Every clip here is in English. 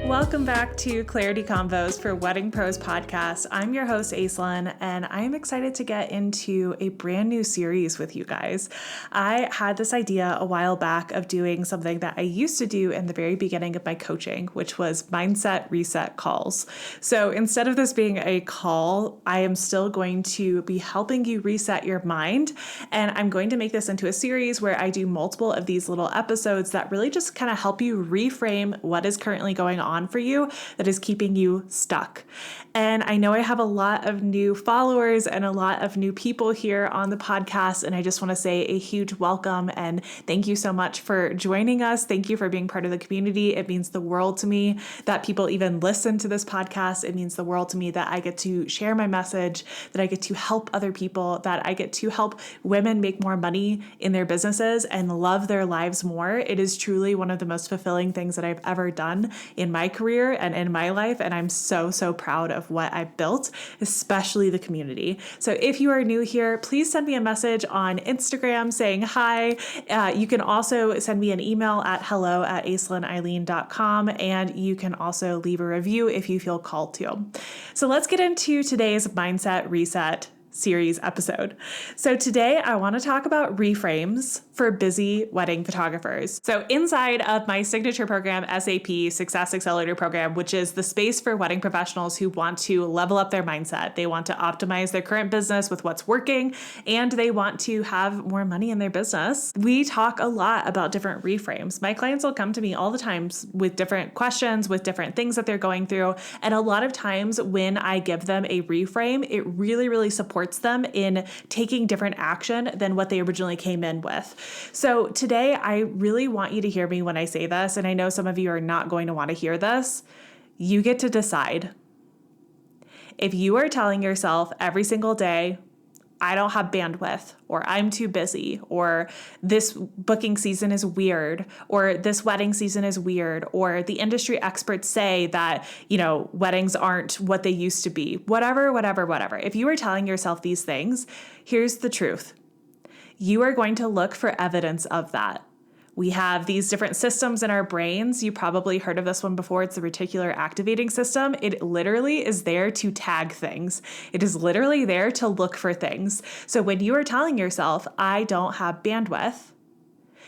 Welcome back to Clarity Convos for Wedding Pros Podcast. I'm your host, Aislinn, and I'm excited to get into a brand new series with you guys. I had this idea a while back of doing something that I used to do in the very beginning of my coaching, which was mindset reset calls. So instead of this being a call, I am still going to be helping you reset your mind. And I'm going to make this into a series where I do multiple of these little episodes that really just kind of help you reframe what is currently going on for you that is keeping you stuck. And I know I have a lot of new followers and a lot of new people here on the podcast, and I just want to say a huge welcome and thank you so much for joining us. Thank you for being part of the community. It means the world to me that people even listen to this podcast. It means the world to me that I get to share my message, that I get to help other people, that I get to help women make more money in their businesses and love their lives more. It is truly one of the most fulfilling things that I've ever done in my career and in my life. And I'm so proud of what I've built, especially the community. So if you are new here, please send me a message on Instagram saying hi. You can also send me an email at hello@aislinneileen.com, and you can also leave a review if you feel called to. So let's get into today's Mindset Reset series episode. So today I want to talk about reframes for busy wedding photographers. So inside of my signature program, SAP Success Accelerator Program, which is the space for wedding professionals who want to level up their mindset. They want to optimize their current business with what's working, and they want to have more money in their business. We talk a lot about different reframes. My clients will come to me all the time with different questions, with different things that they're going through. And a lot of times when I give them a reframe, it really supports them in taking different action than what they originally came in with. So today, I really want you to hear me when I say this, and I know some of you are not going to want to hear this. You get to decide. If you are telling yourself every single day, I don't have bandwidth, or I'm too busy, or this booking season is weird, or this wedding season is weird, or the industry experts say that, weddings aren't what they used to be, whatever. If you are telling yourself these things, here's the truth. You are going to look for evidence of that. We have these different systems in our brains. You probably heard of this one before. It's the reticular activating system. It literally is there to tag things. It is literally there to look for things. So when you are telling yourself, I don't have bandwidth,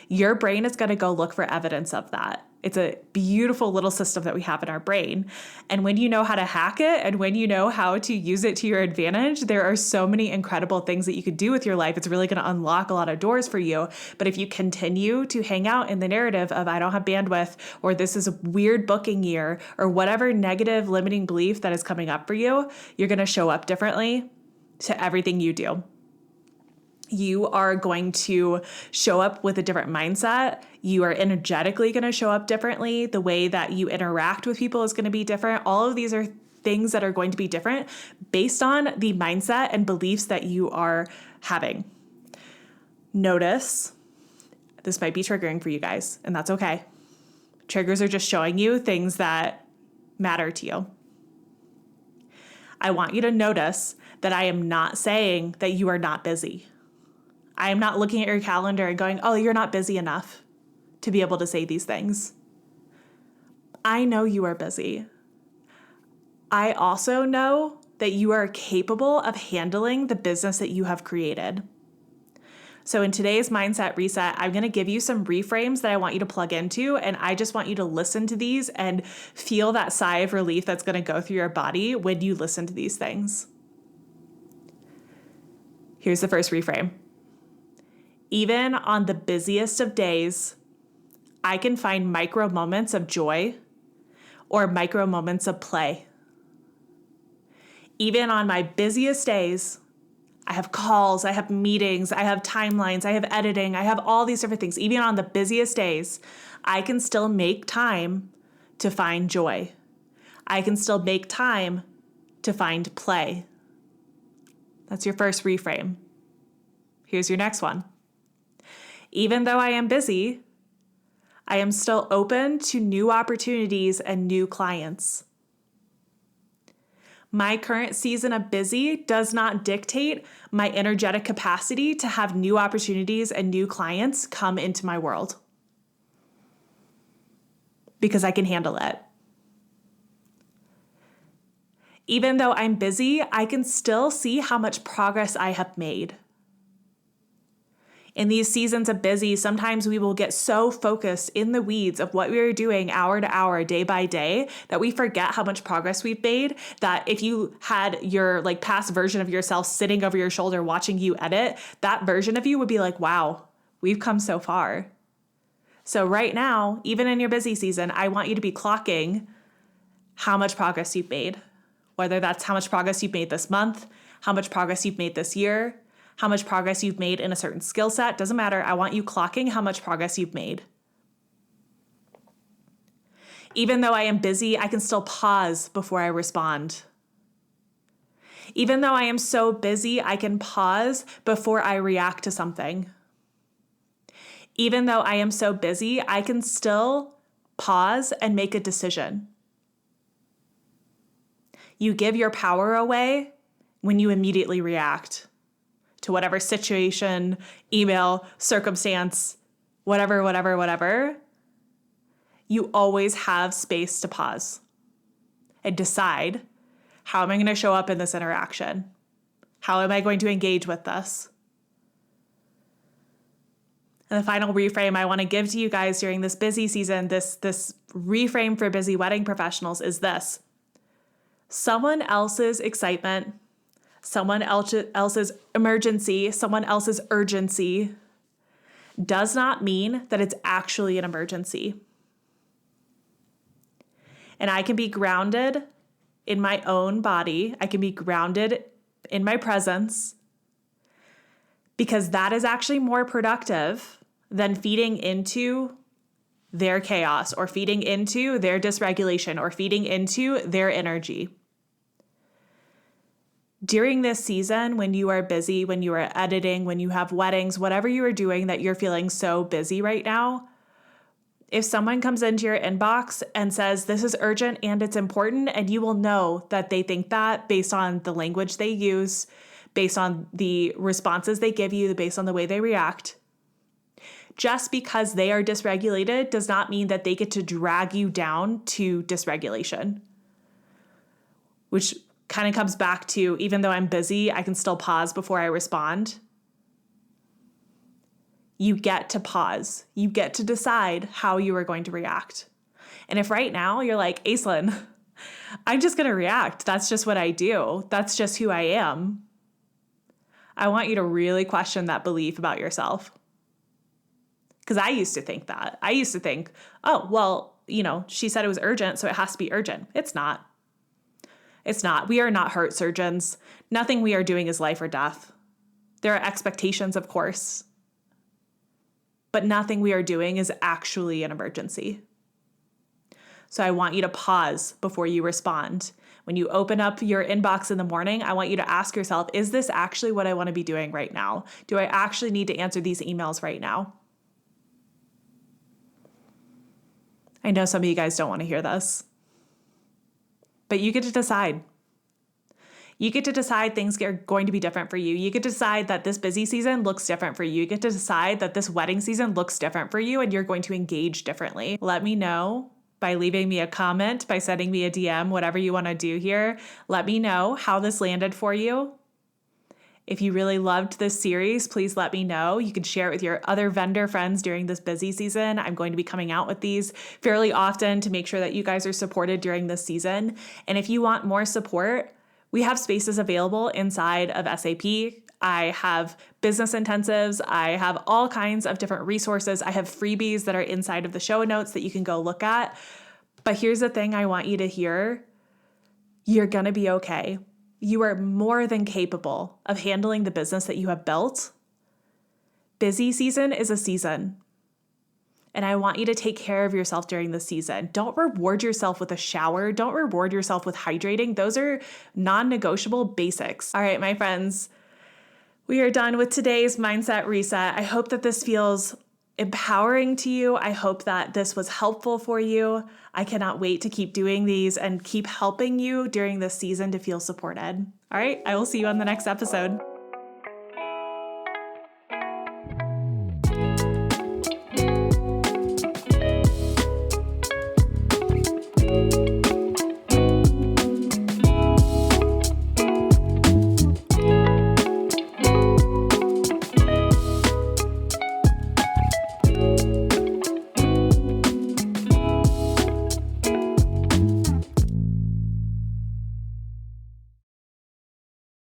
your brain is going to go look for evidence of that. It's a beautiful little system that we have in our brain. And when you know how to hack it and when you know how to use it to your advantage, there are so many incredible things that you could do with your life. It's really going to unlock a lot of doors for you. But if you continue to hang out in the narrative of I don't have bandwidth, or this is a weird booking year, or whatever negative limiting belief that is coming up for you, you're going to show up differently to everything you do. You are going to show up with a different mindset. You are energetically going to show up differently. The way that you interact with people is going to be different. All of these are things that are going to be different based on the mindset and beliefs that you are having. Notice, this might be triggering for you guys, and that's okay. Triggers are just showing you things that matter to you. I want you to notice that I am not saying that you are not busy. I am not looking at your calendar and going, oh, you're not busy enough to be able to say these things. I know you are busy. I also know that you are capable of handling the business that you have created. So in today's Mindset Reset, I'm going to give you some reframes that I want you to plug into, and I just want you to listen to these and feel that sigh of relief that's going to go through your body when you listen to these things. Here's the first reframe. Even on the busiest of days, I can find micro moments of joy or micro moments of play. Even on my busiest days, I have calls, I have meetings, I have timelines, I have editing, I have all these different things. Even on the busiest days, I can still make time to find joy. I can still make time to find play. That's your first reframe. Here's your next one. Even though I am busy, I am still open to new opportunities and new clients. My current season of busy does not dictate my energetic capacity to have new opportunities and new clients come into my world, because I can handle it. Even though I'm busy, I can still see how much progress I have made. In these seasons of busy, sometimes we will get so focused in the weeds of what we are doing hour to hour, day by day, that we forget how much progress we've made. That if you had your past version of yourself sitting over your shoulder watching you edit, that version of you would be like, wow, we've come so far. So right now, even in your busy season, I want you to be clocking how much progress you've made. Whether that's how much progress you've made this month, how much progress you've made this year, how much progress you've made in a certain skill set, doesn't matter. I want you clocking how much progress you've made. Even though I am busy, I can still pause before I respond. Even though I am so busy, I can pause before I react to something. Even though I am so busy, I can still pause and make a decision. You give your power away when you immediately react to whatever situation, email, circumstance, whatever. You always have space to pause and decide, how am I going to show up in this interaction? How am I going to engage with this? And the final reframe I want to give to you guys during this busy season, this reframe for busy wedding professionals is this. Someone else's excitement, someone else's emergency, someone else's urgency does not mean that it's actually an emergency. And I can be grounded in my own body. I can be grounded in my presence, because that is actually more productive than feeding into their chaos or feeding into their dysregulation or feeding into their energy. During this season, when you are busy, when you are editing, when you have weddings, whatever you are doing that you're feeling so busy right now, if someone comes into your inbox and says, this is urgent and it's important, and you will know that they think that based on the language they use, based on the responses they give you, based on the way they react. Just because they are dysregulated does not mean that they get to drag you down to dysregulation, which kind of comes back to, even though I'm busy, I can still pause before I respond. You get to pause. You get to decide how you are going to react. And if right now you're like, Aislinn, I'm just going to react. That's just what I do. That's just who I am. I want you to really question that belief about yourself. Because I used to think that. I used to think, oh, well, she said it was urgent, so it has to be urgent. It's not. It's not. We are not heart surgeons. Nothing we are doing is life or death. There are expectations, of course, but nothing we are doing is actually an emergency. So I want you to pause before you respond. When you open up your inbox in the morning, I want you to ask yourself, is this actually what I want to be doing right now? Do I actually need to answer these emails right now? I know some of you guys don't want to hear this, but you get to decide. You get to decide things are going to be different for you. You get to decide that this busy season looks different for you. You get to decide that this wedding season looks different for you, and you're going to engage differently. Let me know by leaving me a comment, by sending me a DM, whatever you want to do here. Let me know how this landed for you. If you really loved this series, please let me know. You can share it with your other vendor friends during this busy season. I'm going to be coming out with these fairly often to make sure that you guys are supported during this season. And if you want more support, we have spaces available inside of SAP. I have business intensives. I have all kinds of different resources. I have freebies that are inside of the show notes that you can go look at. But here's the thing I want you to hear. You're going to be okay. You are more than capable of handling the business that you have built. Busy season is a season. And I want you to take care of yourself during this season. Don't reward yourself with a shower. Don't reward yourself with hydrating. Those are non-negotiable basics. All right, my friends, we are done with today's Mindset Reset. I hope that this feels empowering to you. I hope that this was helpful for you. I cannot wait to keep doing these and keep helping you during this season to feel supported. All right, I will see you on the next episode.